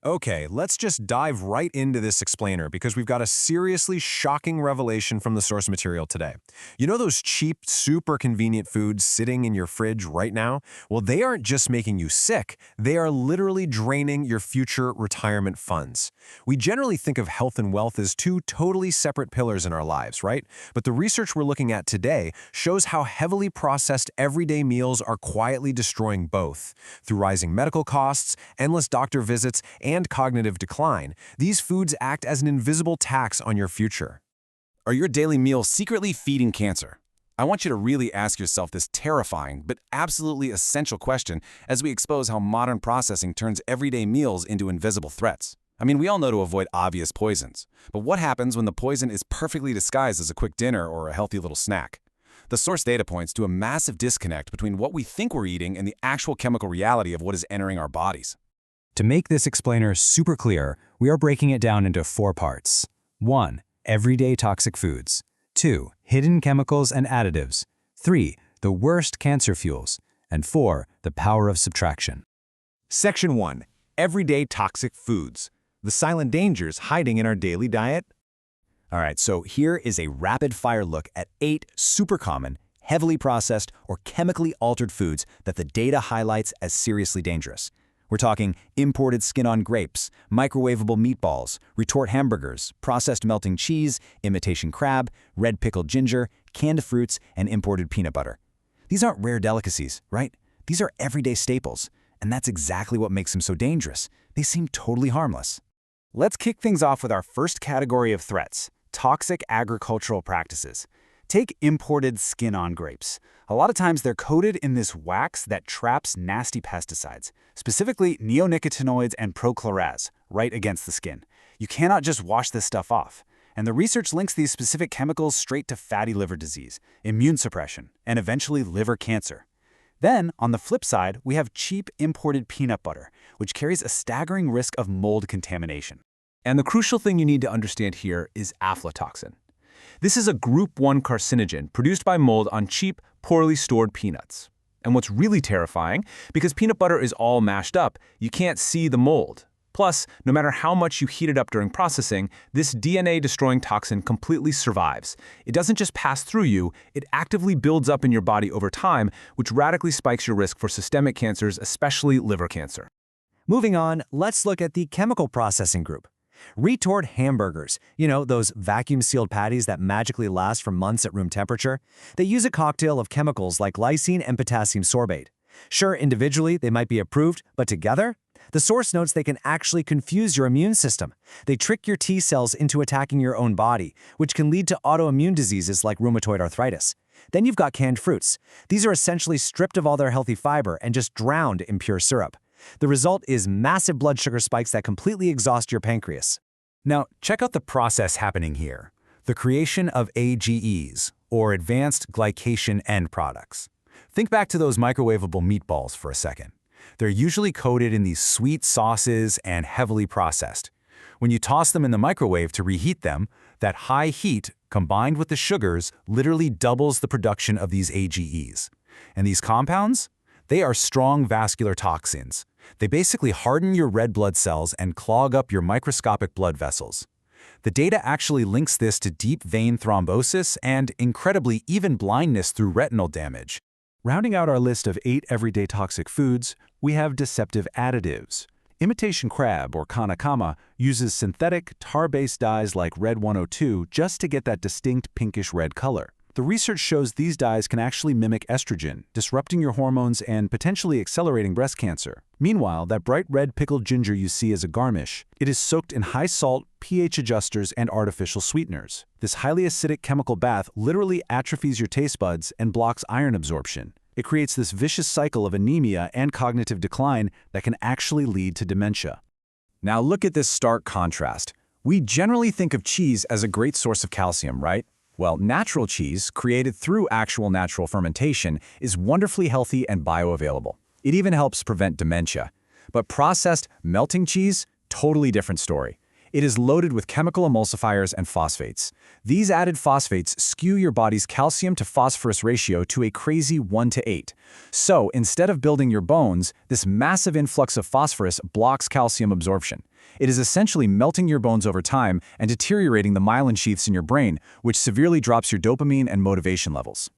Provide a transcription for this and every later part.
Okay, let's just dive right into this explainer because we've got a seriously shocking revelation from the source material today. You know those cheap, super convenient foods sitting in your fridge right now? Well, they aren't just making you sick, they are literally draining your future retirement funds. We generally think of health and wealth as two totally separate pillars in our lives, right? But the research we're looking at today shows how heavily processed everyday meals are quietly destroying both. Through rising medical costs, endless doctor visits, and cognitive decline, these foods act as an invisible tax on your future. Are your daily meals secretly feeding cancer? I want you to really ask yourself this terrifying but absolutely essential question as we expose how modern processing turns everyday meals into invisible threats. I mean, we all know to avoid obvious poisons, but what happens when the poison is perfectly disguised as a quick dinner or a healthy little snack? The source data points to a massive disconnect between what we think we're eating and the actual chemical reality of what is entering our bodies. To make this explainer super clear, we are breaking it down into 4 parts. 1. Everyday toxic foods. 2. Hidden chemicals and additives. 3. The worst cancer fuels. And 4. The power of subtraction. Section 1. Everyday toxic foods. The silent dangers hiding in our daily diet. All right, so here is a rapid-fire look at 8 super common, heavily processed, or chemically altered foods that the data highlights as seriously dangerous. We're talking imported skin-on grapes, microwavable meatballs, retort hamburgers, processed melting cheese, imitation crab, red pickled ginger, canned fruits, and imported peanut butter. These aren't rare delicacies, right? These are everyday staples, and that's exactly what makes them so dangerous. They seem totally harmless. Let's kick things off with our first category of threats: toxic agricultural practices. Take imported skin-on grapes. A lot of times they're coated in this wax that traps nasty pesticides, specifically neonicotinoids and proliferation, right against the skin. You cannot just wash this stuff off. And the research links these specific chemicals straight to fatty liver disease, immune suppression, and eventually liver cancer. Then, on the flip side, we have cheap imported peanut butter, which carries a staggering risk of mold contamination. And the crucial thing you need to understand here is aflatoxin. This is a group 1 carcinogen produced by mold on cheap, poorly stored peanuts. And what's really terrifying, because peanut butter is all mashed up, you can't see the mold. Plus, no matter how much you heat it up during processing, this DNA-destroying toxin completely survives. It doesn't just pass through you, it actively builds up in your body over time, which radically spikes your risk for systemic cancers, especially liver cancer. Moving on, let's look at the chemical processing group. Retort hamburgers, those vacuum-sealed patties that magically last for months at room temperature, they use a cocktail of chemicals like lysine and potassium sorbate. Sure, individually they might be approved, but together? The source notes they can actually confuse your immune system. They trick your T cells into attacking your own body, which can lead to autoimmune diseases like rheumatoid arthritis. Then you've got canned fruits. These are essentially stripped of all their healthy fiber and just drowned in pure syrup. The result is massive blood sugar spikes that completely exhaust your pancreas. Now, check out the process happening here: the creation of AGEs, or advanced glycation end products. Think back to those microwavable meatballs for a second. They're usually coated in these sweet sauces and heavily processed. When you toss them in the microwave to reheat them, that high heat, combined with the sugars, literally doubles the production of these AGEs. And these compounds? They are strong vascular toxins. They basically harden your red blood cells and clog up your microscopic blood vessels. The data actually links this to deep vein thrombosis and, incredibly, even blindness through retinal damage. Rounding out our list of 8 everyday toxic foods, we have deceptive additives. Imitation crab, or kanakama, uses synthetic, tar-based dyes like red 102 just to get that distinct pinkish red color. The research shows these dyes can actually mimic estrogen, disrupting your hormones and potentially accelerating breast cancer. Meanwhile, that bright red pickled ginger you see as a garnish, it is soaked in high salt, pH adjusters, and artificial sweeteners. This highly acidic chemical bath literally atrophies your taste buds and blocks iron absorption. It creates this vicious cycle of anemia and cognitive decline that can actually lead to dementia. Now look at this stark contrast. We generally think of cheese as a great source of calcium, right? Well, natural cheese, created through actual natural fermentation, is wonderfully healthy and bioavailable. It even helps prevent dementia. But processed, melting cheese, totally different story. It is loaded with chemical emulsifiers and phosphates. These added phosphates skew your body's calcium to phosphorus ratio to a crazy 1:8. So, instead of building your bones, this massive influx of phosphorus blocks calcium absorption. It is essentially melting your bones over time and deteriorating the myelin sheaths in your brain, which severely drops your dopamine and motivation levels.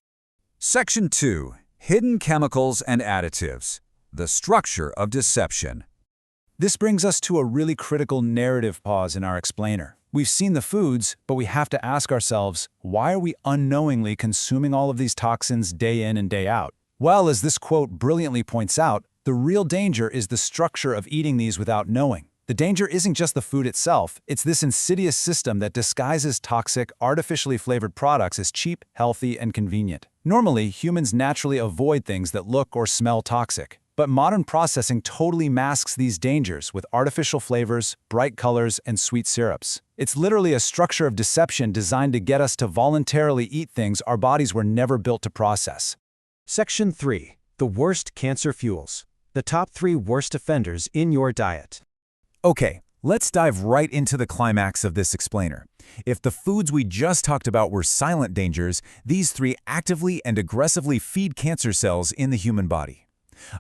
Section 2. Hidden chemicals and additives. The structure of deception. This brings us to a really critical narrative pause in our explainer. We've seen the foods, but we have to ask ourselves, why are we unknowingly consuming all of these toxins day in and day out? Well, as this quote brilliantly points out, the real danger is the structure of eating these without knowing. The danger isn't just the food itself, it's this insidious system that disguises toxic, artificially flavored products as cheap, healthy, and convenient. Normally, humans naturally avoid things that look or smell toxic. But modern processing totally masks these dangers with artificial flavors, bright colors, and sweet syrups. It's literally a structure of deception designed to get us to voluntarily eat things our bodies were never built to process. Section 3. The worst cancer fuels. The top 3 worst offenders in your diet. Okay, let's dive right into the climax of this explainer. If the foods we just talked about were silent dangers, these 3 actively and aggressively feed cancer cells in the human body.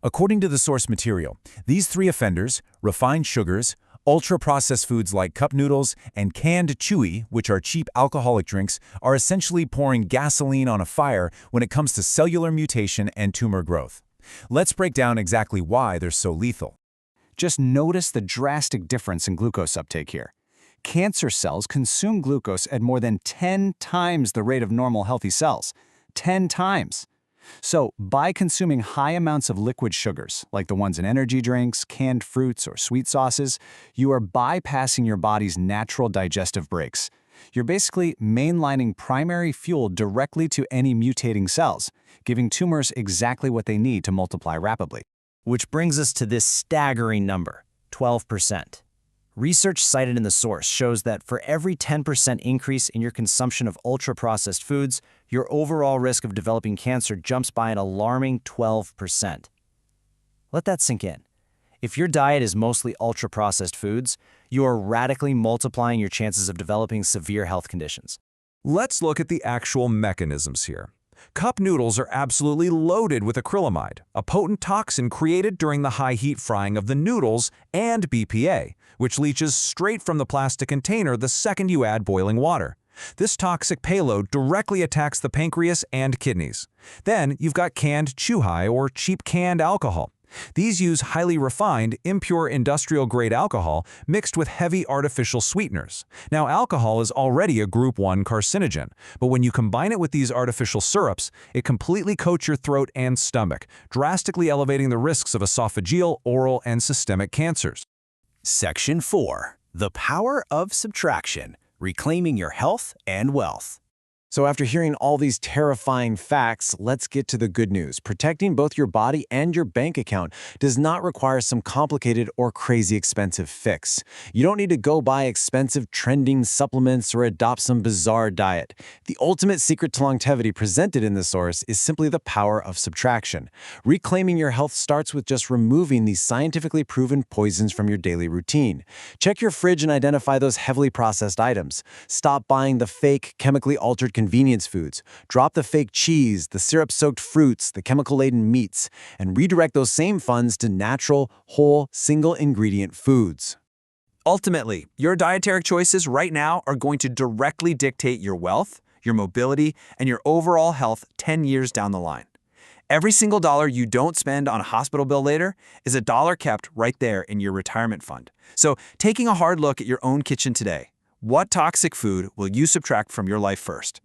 According to the source material, these 3 offenders, refined sugars, ultra-processed foods like cup noodles, and canned chewy, which are cheap alcoholic drinks, are essentially pouring gasoline on a fire when it comes to cellular mutation and tumor growth. Let's break down exactly why they're so lethal. Just notice the drastic difference in glucose uptake here. Cancer cells consume glucose at more than 10 times the rate of normal healthy cells. 10 times. So, by consuming high amounts of liquid sugars, like the ones in energy drinks, canned fruits, or sweet sauces, you are bypassing your body's natural digestive brakes. You're basically mainlining primary fuel directly to any mutating cells, giving tumors exactly what they need to multiply rapidly. Which brings us to this staggering number, 12%. Research cited in the source shows that for every 10% increase in your consumption of ultra-processed foods, your overall risk of developing cancer jumps by an alarming 12%. Let that sink in. If your diet is mostly ultra-processed foods, you are radically multiplying your chances of developing severe health conditions. Let's look at the actual mechanisms here. Cup noodles are absolutely loaded with acrylamide, a potent toxin created during the high heat frying of the noodles, and BPA, which leaches straight from the plastic container the second you add boiling water. This toxic payload directly attacks the pancreas and kidneys. Then you've got canned chuhai or cheap canned alcohol. These use highly refined, impure industrial-grade alcohol mixed with heavy artificial sweeteners. Now, alcohol is already a Group 1 carcinogen, but when you combine it with these artificial syrups, it completely coats your throat and stomach, drastically elevating the risks of esophageal, oral, and systemic cancers. Section 4. The power of subtraction. Reclaiming your health and wealth. So after hearing all these terrifying facts, let's get to the good news. Protecting both your body and your bank account does not require some complicated or crazy expensive fix. You don't need to go buy expensive trending supplements or adopt some bizarre diet. The ultimate secret to longevity presented in the source is simply the power of subtraction. Reclaiming your health starts with just removing these scientifically proven poisons from your daily routine. Check your fridge and identify those heavily processed items. Stop buying the fake, chemically altered convenience foods. Drop the fake cheese, the syrup-soaked fruits, the chemical-laden meats, and redirect those same funds to natural, whole, single-ingredient foods. Ultimately, your dietary choices right now are going to directly dictate your wealth, your mobility, and your overall health 10 years down the line. Every single dollar you don't spend on a hospital bill later is a dollar kept right there in your retirement fund. So, taking a hard look at your own kitchen today, what toxic food will you subtract from your life first?